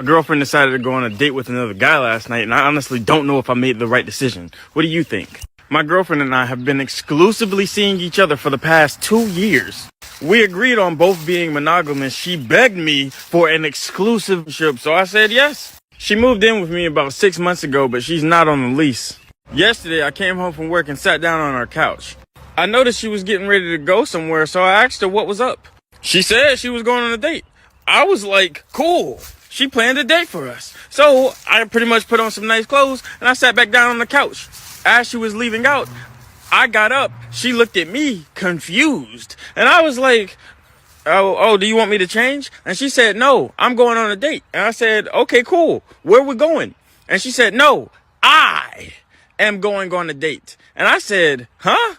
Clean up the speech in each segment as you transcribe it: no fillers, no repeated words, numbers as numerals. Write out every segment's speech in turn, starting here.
My girlfriend decided to go on a date with another guy last night, and I honestly don't know if I made the right decision. What do you think? My girlfriend and I have been exclusively seeing each other for the past 2 years. We agreed on both being monogamous. She begged me for an exclusive relationship, so I said yes. She moved in with me about 6 months ago, but she's not on the lease. Yesterday, I came home from work and sat down on our couch. I noticed she was getting ready to go somewhere, so I asked her what was up. She said she was going on a date. I was like, cool. She planned a date for us. So I pretty much put on some nice clothes and I sat back down on the couch. As she was leaving out, I got up. She looked at me confused. And I was like, oh, do you want me to change? And she said, no, I'm going on a date. And I said, okay, cool. Where we going? And she said, no, I am going on a date. And I said, huh?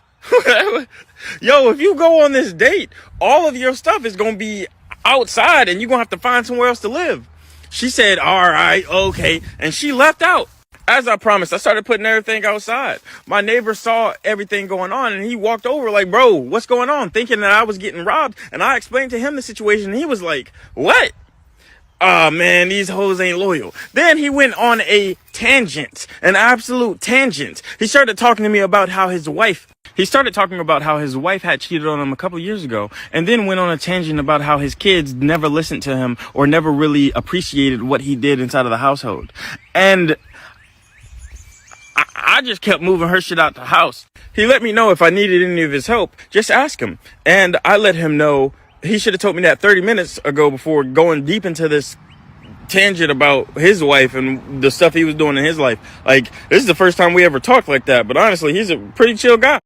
Yo, if you go on this date, all of your stuff is going to be outside and you're going to have to find somewhere else to live. She said, all right, okay. And she left out. As I promised, I started putting everything outside. My neighbor saw everything going on and he walked over like, bro, what's going on? Thinking that I was getting robbed. And I explained to him the situation. And he was like, what? Oh man, these hoes ain't loyal. Then he went on a tangent, an absolute tangent. He started talking to me about how his wife had cheated on him a couple years ago, and then went on a tangent about how his kids never listened to him or never really appreciated what he did inside of the household. And I just kept moving her shit out the house. He let me know if I needed any of his help, just ask him. And I let him know he should have told me that 30 minutes ago before going deep into this tangent about his wife and the stuff he was doing in his life. Like, this is the first time we ever talked like that, but honestly, he's a pretty chill guy.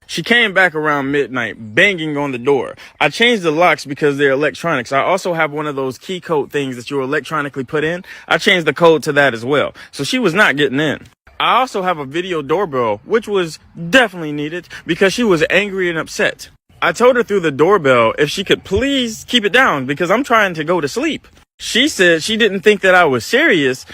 She came back around midnight, banging on the door. I changed the locks because they're electronics. I also have one of those key code things that you electronically put in. I changed the code to that as well. So she was not getting in. I also have a video doorbell, which was definitely needed because she was angry and upset. I told her through the doorbell if she could please keep it down because I'm trying to go to sleep. She said she didn't think that I was serious.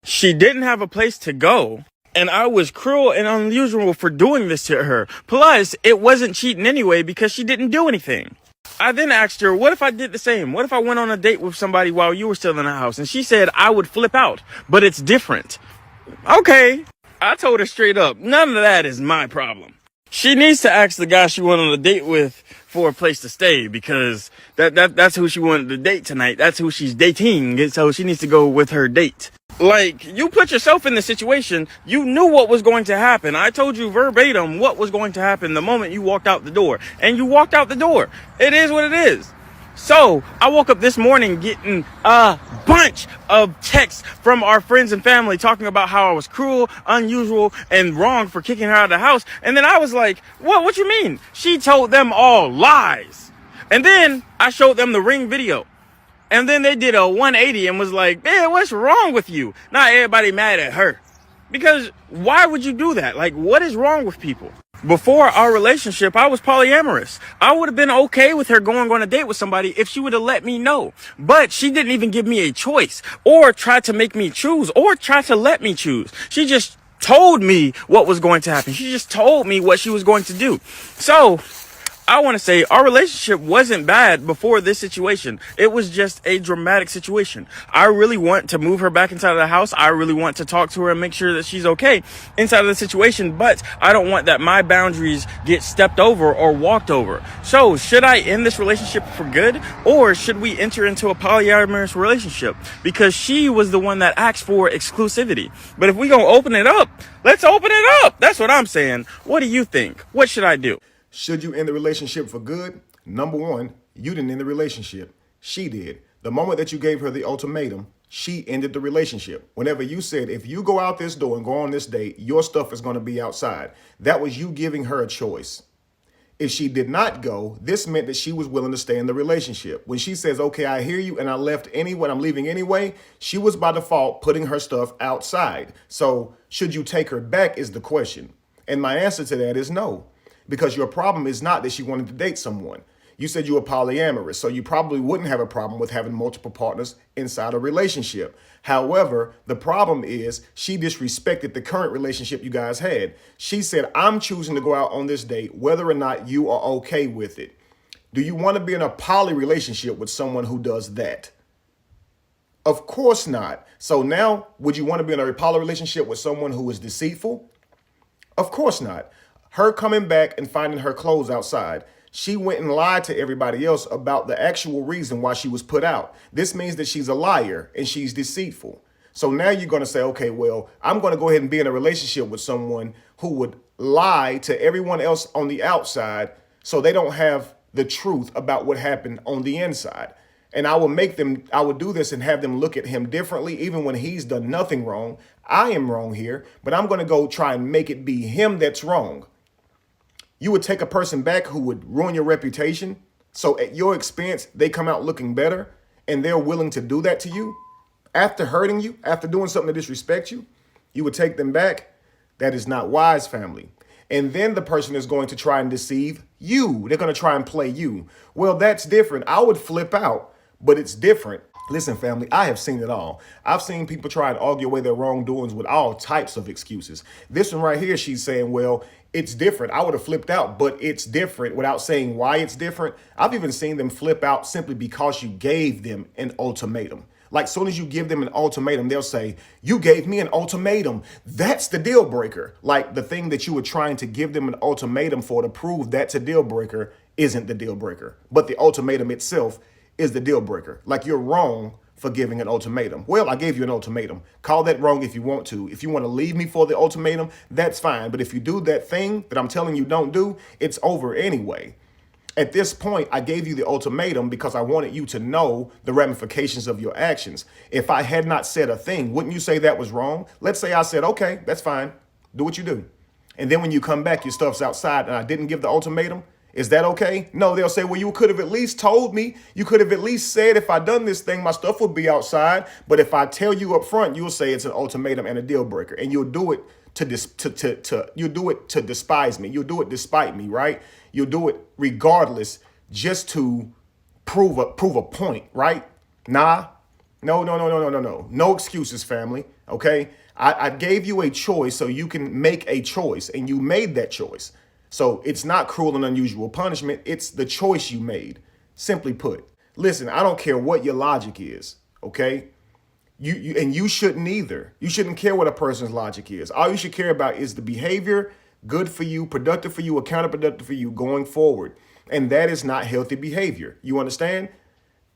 She didn't have a place to go. And I was cruel and unusual for doing this to her. Plus, it wasn't cheating anyway because she didn't do anything. I then asked her, what if I did the same? What if I went on a date with somebody while you were still in the house? And she said I would flip out, but it's different. Okay. I told her straight up, none of that is my problem. She needs to ask the guy she went on a date with for a place to stay because that's who she wanted to date tonight. That's who she's dating. So she needs to go with her date. Like, you put yourself in the situation. You knew what was going to happen. I told you verbatim what was going to happen the moment you walked out the door. And you walked out the door. It is what it is. So I woke up this morning getting a bunch of texts from our friends and family talking about how I was cruel, unusual, and wrong for kicking her out of the house. And then I was like, what you mean? She told them all lies. And then I showed them the Ring video. And then they did a 180 and was like, man, what's wrong with you? Not everybody mad at her. Because why would you do that? Like, what is wrong with people? Before our relationship, I was polyamorous. I would have been okay with her going on a date with somebody if she would have let me know. But she didn't even give me a choice or try to make me choose or try to let me choose. She just told me what was going to happen. She just told me what she was going to do. So I want to say our relationship wasn't bad before this situation. It was just a dramatic situation. I really want to move her back inside of the house. I really want to talk to her and make sure that she's okay inside of the situation, but I don't want that my boundaries get stepped over or walked over. So should I end this relationship for good, or should we enter into a polyamorous relationship? Because she was the one that asked for exclusivity. But if we gonna open it up, let's open it up. That's what I'm saying. What do you think? What should I do? Should you end the relationship for good? Number one, you didn't end the relationship. She did. The moment that you gave her the ultimatum, she ended the relationship. Whenever you said, if you go out this door and go on this date, your stuff is going to be outside. That was you giving her a choice. If she did not go, this meant that she was willing to stay in the relationship. When she says, okay, I hear you and I left anyway, I'm leaving anyway, she was by default putting her stuff outside. So should you take her back is the question. And my answer to that is no. Because your problem is not that she wanted to date someone. You said you were polyamorous, so you probably wouldn't have a problem with having multiple partners inside a relationship. However, the problem is she disrespected the current relationship you guys had. She said, I'm choosing to go out on this date, whether or not you are okay with it. Do you want to be in a poly relationship with someone who does that? Of course not. So now, would you want to be in a poly relationship with someone who is deceitful? Of course not. Her coming back and finding her clothes outside. She went and lied to everybody else about the actual reason why she was put out. This means that she's a liar and she's deceitful. So now you're going to say, okay, well, I'm going to go ahead and be in a relationship with someone who would lie to everyone else on the outside so they don't have the truth about what happened on the inside. And I would do this and have them look at him differently, even when he's done nothing wrong. I am wrong here, but I'm going to go try and make it be him that's wrong. You would take a person back who would ruin your reputation. So at your expense, they come out looking better and they're willing to do that to you after hurting you, after doing something to disrespect you. You would take them back. That is not wise, family. And then the person is going to try and deceive you. They're going to try and play you. Well, that's different. I would flip out, but it's different. Listen, family, I have seen it all. I've seen people try and argue away their wrongdoings with all types of excuses. This one right here, she's saying, well, it's different. I would have flipped out, but it's different without saying why it's different. I've even seen them flip out simply because you gave them an ultimatum. Like, soon as you give them an ultimatum, they'll say, you gave me an ultimatum. That's the deal breaker. Like, the thing that you were trying to give them an ultimatum for to prove that's a deal breaker isn't the deal breaker. But the ultimatum itself is the deal breaker. Like, you're wrong for giving an ultimatum. Well, I gave you an ultimatum. Call that wrong if you want to. If you want to leave me for the ultimatum, that's fine. But if you do that thing that I'm telling you don't do, it's over anyway. At this point, I gave you the ultimatum because I wanted you to know the ramifications of your actions. If I had not said a thing, wouldn't you say that was wrong? Let's say I said, okay, that's fine. Do what you do. And then when you come back, your stuff's outside and I didn't give the ultimatum. Is that okay? No, they'll say, well, you could have at least told me. You could have at least said, if I done this thing, my stuff would be outside. But if I tell you up front, you'll say it's an ultimatum and a deal breaker. And you'll do it you'll do it to despise me. You'll do it despite me, right? You'll do it regardless, just to prove a point, right? Nah, no. No excuses, family. Okay. I gave you a choice so you can make a choice, and you made that choice. So it's not cruel and unusual punishment. It's the choice you made. Simply put, listen, I don't care what your logic is. Okay. You shouldn't either. You shouldn't care what a person's logic is. All you should care about is the behavior, good for you, productive for you, or counterproductive for you going forward. And that is not healthy behavior. You understand?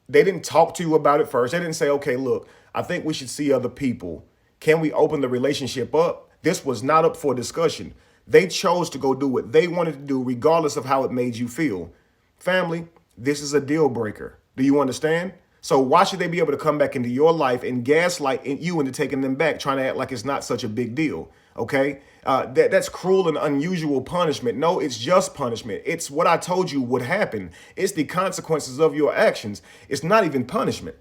They didn't talk to you about it first. They didn't say, okay, look, I think we should see other people. Can we open the relationship up? This was not up for discussion. They chose to go do what they wanted to do, regardless of how it made you feel. Family, this is a deal breaker. Do you understand? So why should they be able to come back into your life and gaslight you into taking them back, trying to act like it's not such a big deal? Okay, that's cruel and unusual punishment. No, it's just punishment. It's what I told you would happen. It's the consequences of your actions. It's not even punishment.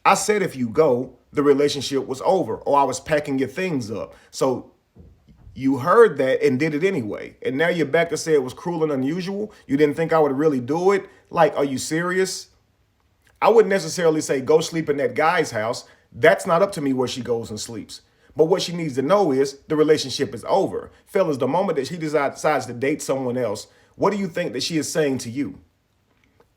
I said if you go, the relationship was over, or I was packing your things up. So you heard that and did it anyway. And now you're back to say it was cruel and unusual. You didn't think I would really do it. Like, are you serious? I wouldn't necessarily say go sleep in that guy's house. That's not up to me where she goes and sleeps. But what she needs to know is the relationship is over. Fellas, the moment that she decides to date someone else, what do you think that she is saying to you?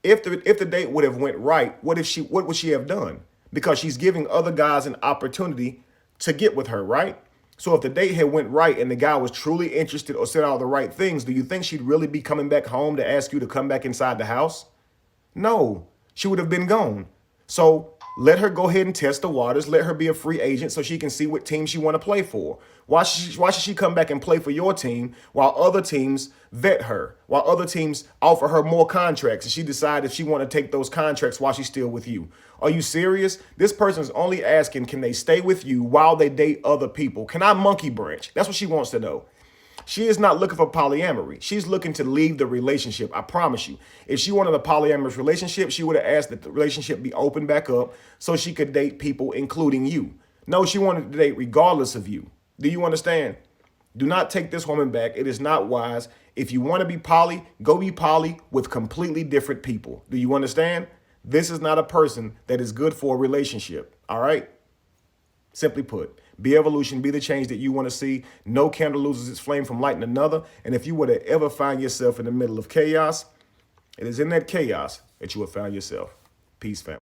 If the date would have went right, what would she have done? Because she's giving other guys an opportunity to get with her, right? So if the date had went right and the guy was truly interested or said all the right things, do you think she'd really be coming back home to ask you to come back inside the house? No. She would have been gone. So let her go ahead and test the waters. Let her be a free agent so she can see what team she want to play for. Why should she come back and play for your team while other teams vet her, while other teams offer her more contracts, and she decides if she want to take those contracts while she's still with you? Are you serious? This person's only asking, can they stay with you while they date other people? Can I monkey branch? That's what she wants to know. She is not looking for polyamory. She's looking to leave the relationship. I promise you. If she wanted a polyamorous relationship, she would have asked that the relationship be opened back up so she could date people, including you. No, she wanted to date regardless of you. Do you understand? Do not take this woman back. It is not wise. If you want to be poly, go be poly with completely different people. Do you understand? This is not a person that is good for a relationship. All right? Simply put. Be evolution, be the change that you want to see. No candle loses its flame from lighting another. And if you were to ever find yourself in the middle of chaos, it is in that chaos that you will find yourself. Peace, family.